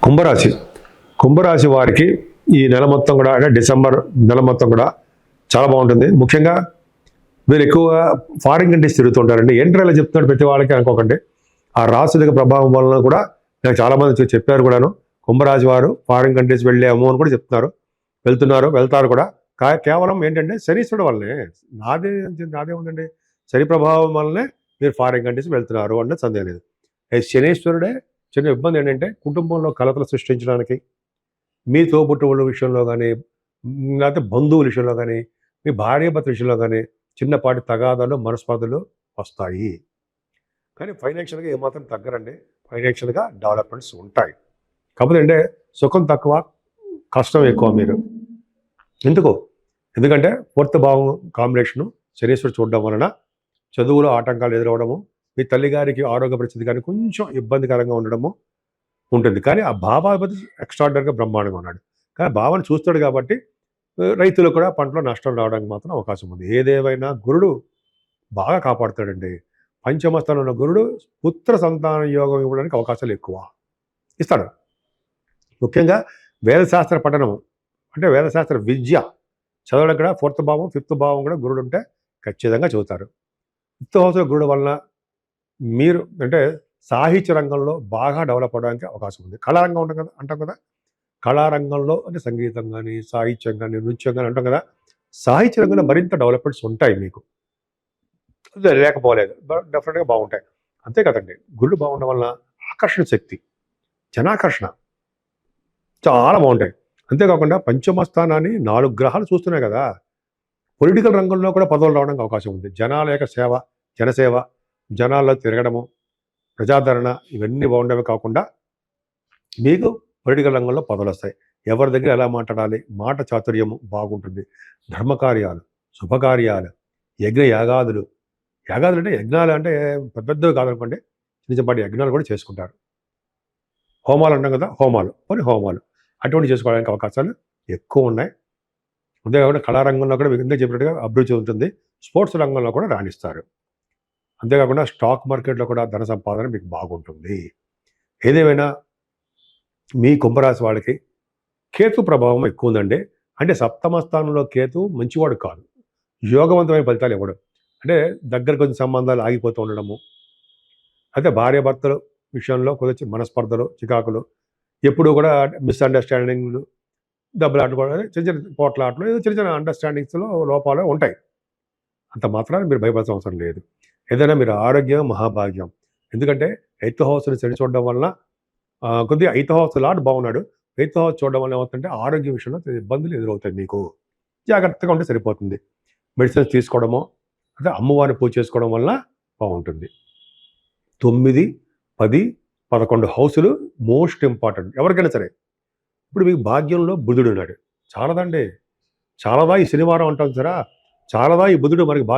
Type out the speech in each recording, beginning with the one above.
కుంభరాశి కుంభరాశి వారికి ఈ నెల మొత్తం కూడా అంటే డిసెంబర్ నెల మొత్తం కూడా చాలా బాగుంటుంది. ముఖ్యంగా మీరు ఎక్కువగా ఫారిన్ కంట్రీస్ తిరుగుతుంటారండి. ఏంటో ఇలా చెప్తున్నాడు ప్రతి వాళ్ళకి అనుకోకండి. ఆ రాశుల ప్రభావం వలన కూడా నాకు చాలామంది చెప్పారు కూడాను, కుంభరాశి వారు ఫారిన్ కంట్రీస్ వెళ్ళాము అని కూడా చెప్తున్నారు, వెళ్తారు కూడా. కేవలం ఏంటంటే శనీశ్వరుడు వల్లనే, నాదే ఉందండి, శని ప్రభావం వల్లనే మీరు ఫారిన్ కంట్రీస్ వెళ్తున్నారు అంటే సందేహం లేదు. శనీశ్వరుడే చిన్న ఇబ్బంది ఏంటంటే కుటుంబంలో కలతలు సృష్టించడానికి, మీ తోబుట్టువుల విషయంలో కానీ, లేకపోతే బంధువుల విషయంలో కానీ, మీ భార్యాభర్త విషయంలో కానీ చిన్నపాటి తగాదాలు మనస్పర్ధలు వస్తాయి. కానీ ఫైనాన్షియల్గా ఏమాత్రం తగ్గరండి. ఫైనాన్షియల్గా డెవలప్మెంట్స్ ఉంటాయి. కాకపోతే అంటే సుఖం తక్కువ, కష్టం ఎక్కువ. మీరు ఎందుకంటే ఫోర్త్ భావం కాంబినేషను శనీశ్వరుడు చూడడం వలన చదువులో ఆటంకాలు ఎదురవడము, మీ తల్లిగారికి ఆరోగ్య పరిస్థితి కానీ కొంచెం ఇబ్బందికరంగా ఉండడము ఉంటుంది. కానీ ఆ భావాధిపతి ఎక్స్ట్రాడినరీగా బ్రహ్మాండంగా ఉన్నాడు. కానీ భావాన్ని చూస్తాడు కాబట్టి రైతులు కూడా పంటలో నష్టం రావడానికి మాత్రం అవకాశం ఉంది. ఏదేమైనా గురుడు బాగా కాపాడుతాడండి. పంచమస్థానంలో ఉన్న గురుడు పుత్ర సంతాన యోగం ఇవ్వడానికి అవకాశాలు ఎక్కువ ఇస్తాడు. ముఖ్యంగా వేదశాస్త్ర పఠనము అంటే వేదశాస్త్ర విద్య చదవడం కూడా ఫోర్త్ భావం ఫిఫ్త్ భావం కూడా గురుడు ఉంటే ఖచ్చితంగా చదువుతారు. ఫిఫ్త్ హౌస్లో గురుడు వలన మీరు అంటే సాహిత్య రంగంలో బాగా డెవలప్ అవడానికి అవకాశం ఉంది. కళారంగం అంటాం కదా, కళారంగంలో అంటే సంగీతం కానీ, సాహిత్యం కానీ, నృత్యం కానీ అంటాం కదా, సాహిత్య రంగంలో మరింత డెవలప్మెంట్స్ ఉంటాయి మీకు, లేకపోలేదు, డెఫినెట్గా బాగుంటాయి. అంతే కదండి, గురుడు బాగుండడం వలన ఆకర్షణ శక్తి, జనాకర్షణ చాలా బాగుంటాయి. అంతేకాకుండా పంచమస్థానాన్ని 4 గ్రహాలు చూస్తున్నాయి కదా, పొలిటికల్ రంగంలో కూడా పదవులు రావడానికి అవకాశం ఉంది. జనాల యొక్క సేవ, జనసేవ, జనాల్లో తిరగడము, ప్రజాదరణ ఇవన్నీ బాగుండేవి కాకుండా మీకు పొలిటికల్ రంగంలో పదవులు వస్తాయి. ఎవరి దగ్గర ఎలా మాట్లాడాలి, మాట చాతుర్యము బాగుంటుంది. ధర్మకార్యాలు, శుభకార్యాలు, యాగాదులు అంటే యజ్ఞాలు అంటే పెద్దవి కాదనుకోండి, చిన్నపాటి యజ్ఞాలు కూడా చేసుకుంటారు. హోమాలు అంటాం కదా, హోమాలు అటువంటి చేసుకోవడానికి అవకాశాలు ఎక్కువ ఉన్నాయి. అంతేకాకుండా కళారంగంలో కూడా మీకు ఇందాక చెప్పినట్టుగా అభిరుచి ఉంటుంది. స్పోర్ట్స్ రంగంలో కూడా రాణిస్తారు. అంతేకాకుండా స్టాక్ మార్కెట్లో కూడా ధన సంపాదన మీకు బాగుంటుంది. ఏదేమైనా మీ కుంభరాశి వాళ్ళకి కేతు ప్రభావం ఎక్కువ ఉందండి. అంటే సప్తమ స్థానంలో కేతు మంచివాడు కాదు, యోగవంతమైన ఫలితాలు ఇవ్వడం. అంటే దగ్గర కొంచెం సంబంధాలు ఆగిపోతూ ఉండడము, అయితే భార్యాభర్తల విషయంలో కొంచెం మనస్పర్ధలు, చికాకులు, ఎప్పుడు కూడా మిస్అండర్స్టాండింగ్లు, దెబ్బలాటలు కూడా, చిన్న చిన్న పోట్లాటలు, చిన్న చిన్న అండర్స్టాండింగ్స్లో లోపాలు ఉంటాయి. అంత మాత్రాన్ని మీరు భయపడాల్సిన అవసరం లేదు. ఏదైనా మీరు ఆరోగ్యం మహాభాగ్యం. ఎందుకంటే 8th హౌస్ని శని చూడడం వలన కొద్దిగా 8th హౌస్ లాట్ బాగున్నాడు. 8th హౌస్ చూడడం వల్ల ఏమవుతుందంటే ఆరోగ్య విషయంలో ఇబ్బందులు ఎదురవుతాయి. మీకు జాగ్రత్తగా ఉంటే సరిపోతుంది. మెడిసిన్స్ తీసుకోవడమో, అంటే అమ్మవారిని పూజ చేసుకోవడం వల్ల బాగుంటుంది. 9, 10, 11 హౌసులు మోస్ట్ ఇంపార్టెంట్ ఎవరికైనా సరే. ఇప్పుడు మీకు భాగ్యంలో బుధుడు ఉన్నాడు, చాలాదా ఈ శనివారం అంటాం సరే, చాలాదా ఈ బుధుడు మనకి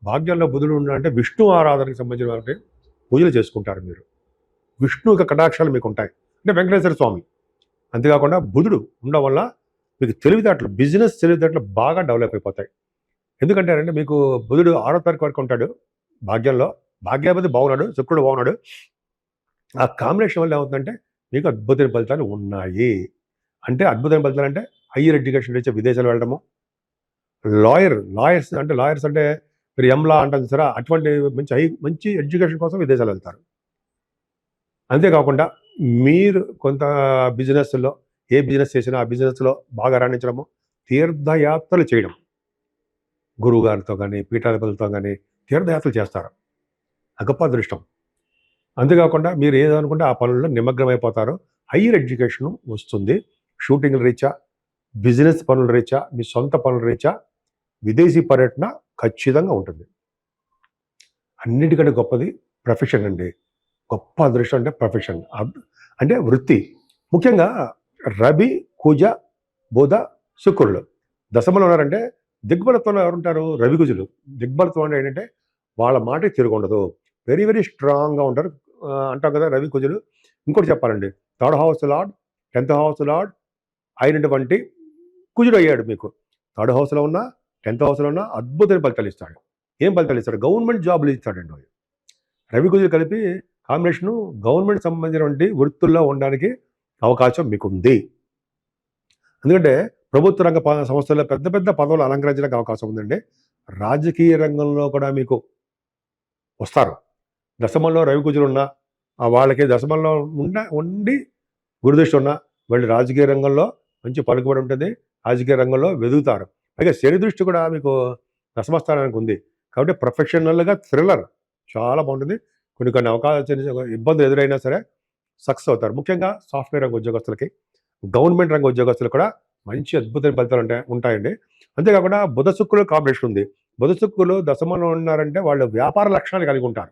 భాగ్యంలో బుధుడు ఉన్నాడంటే విష్ణు ఆరాధనకు సంబంధించిన వారికి పూజలు చేసుకుంటారు మీరు. విష్ణు యొక్క కటాక్షాలు మీకు ఉంటాయి, అంటే వెంకటేశ్వర స్వామి. అంతేకాకుండా బుధుడు ఉండడం వల్ల మీకు తెలివితేటలు, బిజినెస్ తెలివితేటలు బాగా డెవలప్ అయిపోతాయి. ఎందుకంటే అంటే మీకు బుధుడు 6వ తారీఖు వరకు ఉంటాడు భాగ్యంలో, భాగ్యాధిపతి బాగున్నాడు, శుక్రుడు బాగున్నాడు. ఆ కాంబినేషన్ వల్ల ఏమవుతుందంటే మీకు అద్భుతమైన ఫలితాలు ఉన్నాయి. అంటే అద్భుతమైన ఫలితాలు అంటే హయ్యర్ ఎడ్యుకేషన్ రీచ్ విదేశాలు వెళ్ళడము, లాయర్స్ అంటే మీరు ఎంలా అంటారు సరే, అటువంటి మంచి ఎడ్యుకేషన్ కోసం విదేశాలు వెళ్తారు. అంతేకాకుండా మీరు కొంత బిజినెస్లో ఏ బిజినెస్ చేసినా ఆ బిజినెస్లో బాగా రాణించడము, తీర్థయాత్రలు చేయడం, గురువు గారితో కానీ పీఠాధిపతులతో కానీ తీర్థయాత్రలు చేస్తారు, గొప్ప అదృష్టం. అంతేకాకుండా మీరు ఏదనుకుంటే ఆ పనుల్లో నిమగ్నమైపోతారో, హయ్యర్ ఎడ్యుకేషన్ వస్తుంది. షూటింగ్ల రీత్యా, బిజినెస్ పనుల రీత్యా, మీ సొంత పనుల రీత్యా విదేశీ పర్యటన ఖచ్చితంగా ఉంటుంది. అన్నిటికంటే గొప్పది ప్రొఫెషన్ అండి. గొప్ప అదృష్టం అంటే ప్రొఫెషన్, అంటే వృత్తి. ముఖ్యంగా రవి, కుజ, బుధ, శుక్రులు దశమలో ఉన్నారంటే దిగ్బలత్వంలో ఎవరుంటారు? రవి, కుజులు. దిగ్బలత్వం అంటే ఏంటంటే వాళ్ళ మాటకి తిరుగుండదు, వెరీ వెరీ స్ట్రాంగ్గా ఉంటారు అంటాం కదా రవి, కుజులు. ఇంకోటి చెప్పాలండి, 3rd house lord, 10th house lord అయినటువంటి కుజుడు అయ్యాడు మీకు. 3rd హౌస్లో ఉన్న, 10th హౌస్లో ఉన్న అద్భుతమైన ఫలితాలు ఇస్తాడు. ఏం ఫలితాలు ఇస్తాడు? గవర్నమెంట్ జాబులు ఇస్తాడండి. రవి, కుజులు కలిపి కాంబినేషను గవర్నమెంట్ సంబంధించినటువంటి వృత్తుల్లో ఉండడానికి అవకాశం మీకుంది. ఎందుకంటే ప్రభుత్వ రంగ సంస్థల్లో పెద్ద పెద్ద పదవులు అలంకరించడానికి అవకాశం ఉందండి. రాజకీయ రంగంలో కూడా మీకు వస్తారు. దశమంలో రవికుజులున్నా వాళ్ళకి దశమంలో ఉండి గురుదృష్టి ఉన్న వాళ్ళు రాజకీయ రంగంలో మంచి పలుకుబడి ఉంటుంది. రాజకీయ రంగంలో వెదుగుతారు. పైగా శని దృష్టి కూడా మీకు దశమస్థానానికి ఉంది. కాబట్టి ప్రొఫెషనల్గా థ్రిల్లర్ చాలా బాగుంటుంది. కొన్ని కొన్ని అవకాశాలు ఇబ్బందులు ఎదురైనా సరే సక్సెస్ అవుతారు. ముఖ్యంగా సాఫ్ట్వేర్ రంగ ఉద్యోగస్తులకి, గవర్నమెంట్ రంగ ఉద్యోగస్తులు కూడా మంచి అద్భుతమైన ఫలితాలు ఉంటాయండి. అంతేకాకుండా బుధ శుక్రుల కాంబినేషన్ ఉంది. బుధ శుక్రులు దశమంలో ఉన్నారంటే వాళ్ళు వ్యాపార లక్షణాలు కలిగి ఉంటారు.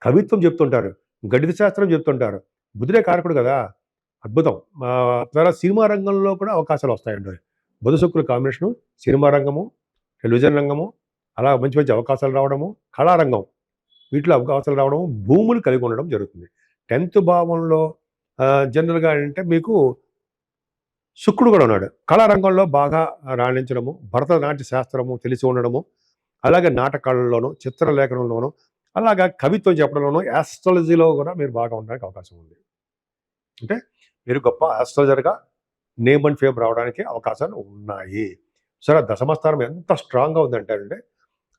కవిత్వం చెప్తుంటారు, గణిత శాస్త్రం చెప్తుంటారు. బుధుడే కారకుడు కదా, అద్భుతం. తర్వాత సినిమా రంగంలో కూడా అవకాశాలు వస్తాయండి. బుధ శుక్రుల కాంబినేషను సినిమా రంగము, టెలివిజన్ రంగము, అలా మంచి మంచి అవకాశాలు రావడము, కళారంగం వీటిలో అవకాశాలు రావడము, భూములు కలిగి ఉండడం జరుగుతుంది. 10th భావంలో జనరల్గా అంటే మీకు శుక్రుడు కూడా ఉన్నాడు. కళారంగంలో బాగా రాణించడము, భరతనాట్య శాస్త్రము తెలిసి ఉండడము, అలాగే నాటకాలలోనూ, చిత్రలేఖనంలోనూ, అలాగా కవిత్వం చెప్పడంలోనూ, యాస్ట్రాలజీలో కూడా మీరు బాగా ఉండడానికి అవకాశం ఉంది. అంటే మీరు గొప్ప ఆస్ట్రాలజర్గా నేమ్ అండ్ ఫేమ్ రావడానికి అవకాశాలు ఉన్నాయి. సరే, దశమస్థానం ఎంత స్ట్రాంగ్గా ఉందంటే అండి,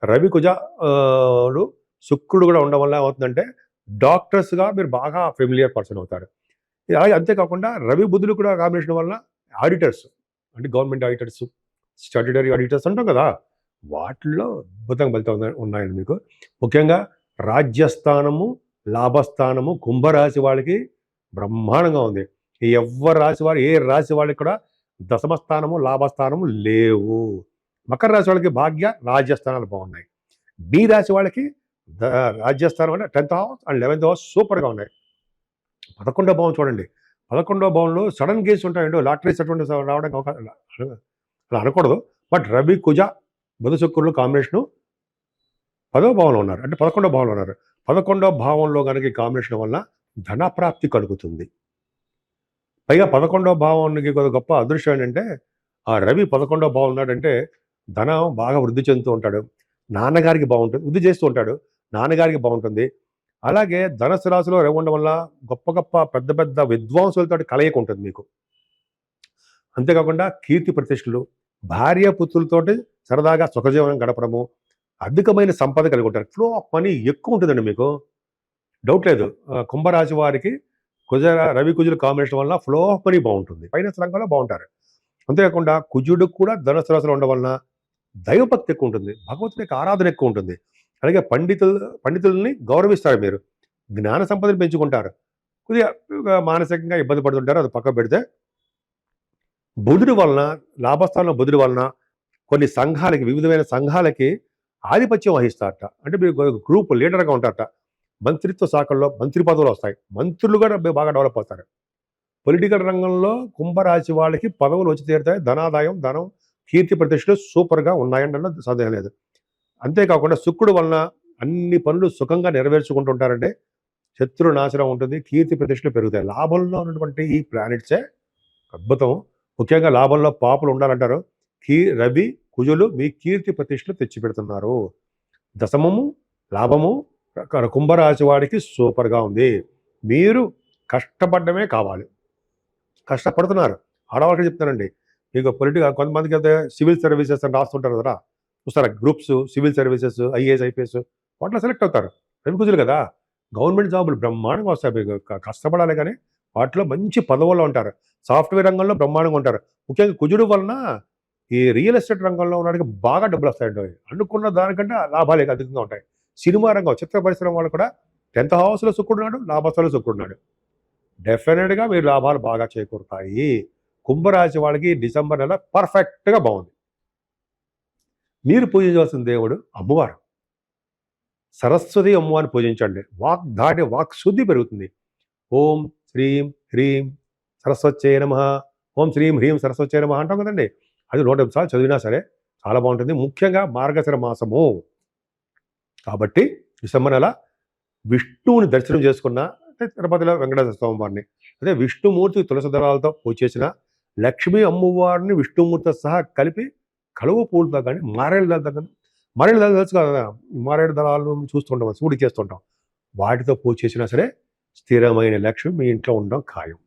రవి కుజలు శుక్రుడు కూడా ఉండడం వల్ల ఏమవుతుందంటే డాక్టర్స్గా మీరు బాగా ఫెమిలియర్ పర్సన్ అవుతారు. అలాగే అంతేకాకుండా రవి బుధులు కూడా కాంబినేషన్ వల్ల ఆడిటర్స్, అంటే గవర్నమెంట్ ఆడిటర్స్, స్టాట్యుటరీ ఆడిటర్స్ అంటాం కదా, వాటిల్లో అద్భుతంగా ఫలితం ఉన్నాయండి మీకు. ముఖ్యంగా రాజ్యస్థానము, లాభస్థానము కుంభరాశి వాళ్ళకి బ్రహ్మాండంగా ఉంది. ఎవరి రాశి వారు, ఏ రాశి వాళ్ళకి కూడా దశమస్థానము, లాభస్థానము లేవు. మకర రాశి వాళ్ళకి భాగ్య రాజ్యస్థానాలు బాగున్నాయి. బి రాశి వాళ్ళకి రాజ్యస్థానం అంటే 10th house and 11th house సూపర్గా ఉన్నాయి. 11వ భావం చూడండి. 11వ భావంలో సడన్ కేసు ఉంటాయండి, లాటరీస్ అటువంటి రావడానికి అవకాశం అలా అనకూడదు. But Ravi Kuja Budha శుక్రులు combination 10వ భావంలో ఉన్నారు, అంటే 11వ భావంలో ఉన్నారు. 11వ భావంలో కనుక ఈ కాంబినేషన్ వల్ల ధనప్రాప్తి కలుగుతుంది. పైగా 11వ భావానికి గొప్ప అదృష్టం ఏంటంటే ఆ రవి 11వ భావం ఉన్నాడంటే ధనం బాగా వృద్ధి చెందుతూ ఉంటాడు. నాన్నగారికి బాగుంటుంది, వృద్ధి చేస్తూ ఉంటాడు, నాన్నగారికి బాగుంటుంది. అలాగే ధనుసు రాశిలో రవి ఉండడం వల్ల గొప్ప గొప్ప పెద్ద పెద్ద విద్వాంసులతో కలయిక ఉంటుంది మీకు. అంతేకాకుండా కీర్తి ప్రతిష్టలు, భార్యాపుత్రులతోటి సరదాగా సుఖజీవనం గడపడము, అధికమైన సంపద కలిగి ఉంటారు. ఫ్లో ఆఫ్ మనీ ఎక్కువ ఉంటుందండి మీకు, డౌట్ లేదు. కుంభరాశి వారికి రవి కుజుల కాంబినేషన్ వల్ల ఫ్లో ఆఫ్ మనీ బాగుంటుంది, ఫైనాన్స్ రంగంలో బాగుంటారు. అంతేకాకుండా కుజుడు కూడా ధనుసు రాశిలో ఉండడం వలన దైవభక్తి ఎక్కువ ఉంటుంది, భగవంతుని యొక్క ఆరాధన ఎక్కువ ఉంటుంది. అలాగే పండితుల్ని గౌరవిస్తారు, మీరు జ్ఞాన సంపదను పెంచుకుంటారు. కొద్దిగా మానసికంగా ఇబ్బంది పడుతుంటారు, అది పక్క పెడితే బుధుడి వలన, లాభస్థానంలో బుధుడి వలన కొన్ని సంఘాలకి, వివిధమైన సంఘాలకి ఆధిపత్యం వహిస్తారట. అంటే మీరు గ్రూప్ లీడర్గా ఉంటారట. మంత్రిత్వ శాఖల్లో మంత్రి పదవులు వస్తాయి, మంత్రులు కూడా బాగా డెవలప్ అవుతారు. పొలిటికల్ రంగంలో కుంభరాశి వాళ్ళకి పదవులు వచ్చి తీరుతాయి. ధనాదాయం, ధనం, కీర్తి ప్రతిష్టలు సూపర్గా ఉన్నాయంటే సందేహం లేదు. అంతేకాకుండా శుక్రుడు వలన అన్ని పనులు సుఖంగా నెరవేర్చుకుంటుంటారంటే శత్రు నాశనం ఉంటుంది, కీర్తి ప్రతిష్టలు పెరుగుతాయి. లాభంలో ఉన్నటువంటి ఈ ప్లానెట్సే అద్భుతం. ముఖ్యంగా లాభంలో పాపులు ఉండాలంటారు. రవి కుజులు మీ కీర్తి ప్రతిష్టలు తెచ్చిపెడుతున్నారు. దశమము, లాభము కుంభరాశి వాడికి సూపర్గా ఉంది. మీరు కష్టపడమే కావాలి, కష్టపడుతున్నారు. ఆడవాళ్ళకి చెప్తానండి, మీకు కొంతమందికి అయితే సివిల్ సర్వీసెస్ అని రాస్తుంటారు కదా, చూస్తారా groups, civil services, IAS, IPS వాటిలో సెలెక్ట్ అవుతారు. రవి కుజులు కదా, గవర్నమెంట్ జాబులు బ్రహ్మాండంగా వస్తాయి. మీకు కష్టపడాలి కానీ వాటిలో మంచి పదవుల్లో ఉంటారు. సాఫ్ట్వేర్ రంగంలో బ్రహ్మాండంగా ఉంటారు. ముఖ్యంగా కుజుడు వలన ఈ రియల్ ఎస్టేట్ రంగంలో ఉన్నవాడికి బాగా డబ్బులు వస్తాయండి. అనుకున్న దానికంటే లాభాలు అధికంగా ఉంటాయి. సినిమా రంగం, చిత్ర పరిశ్రమ వాళ్ళు కూడా 10th హౌస్లో శుక్రుడున్నాడు, లాభస్థానంలో శుక్రుడున్నాడు. డెఫినెట్గా మీరు లాభాలు బాగా చేకూరుతాయి. కుంభరాశి వాళ్ళకి డిసెంబర్ నెల పర్ఫెక్ట్గా బాగుంది. మీరు పూజించవలసిన దేవుడు అమ్మవారు, సరస్వతి అమ్మవారిని పూజించండి. వాక్ శుద్ధి పెరుగుతుంది. ఓం శ్రీం హ్రీం సరస్వత్యై నమః, ఓం శ్రీం హ్రీం సరస్వత్యై నమః అంటాం కదండి. అది 108 సార్లు చదివినా సరే చాలా బాగుంటుంది. ముఖ్యంగా మార్గశిర మాసము కాబట్టి డిసెంబర్ నెల విష్ణువుని దర్శనం చేసుకున్న, తిరుపతిలో వెంకటేశ్వర స్వామి వారిని, అదే విష్ణుమూర్తి తులసి దళాలతో పూజ చేసిన, లక్ష్మీ అమ్మవారిని విష్ణుమూర్తితో సహా కలిపి కలువ పూలతో కానీ, మారేడు దళాలతో కానీ, మారేడు దళాలు తెలుసు కదా, మారేడు దళాలు చూస్తుంటాం, సూడి చేస్తుంటాం, వాటితో పూజ చేసినా సరే స్థిరమైన లక్ష్మి మీ ఇంట్లో ఉండడం ఖాయం.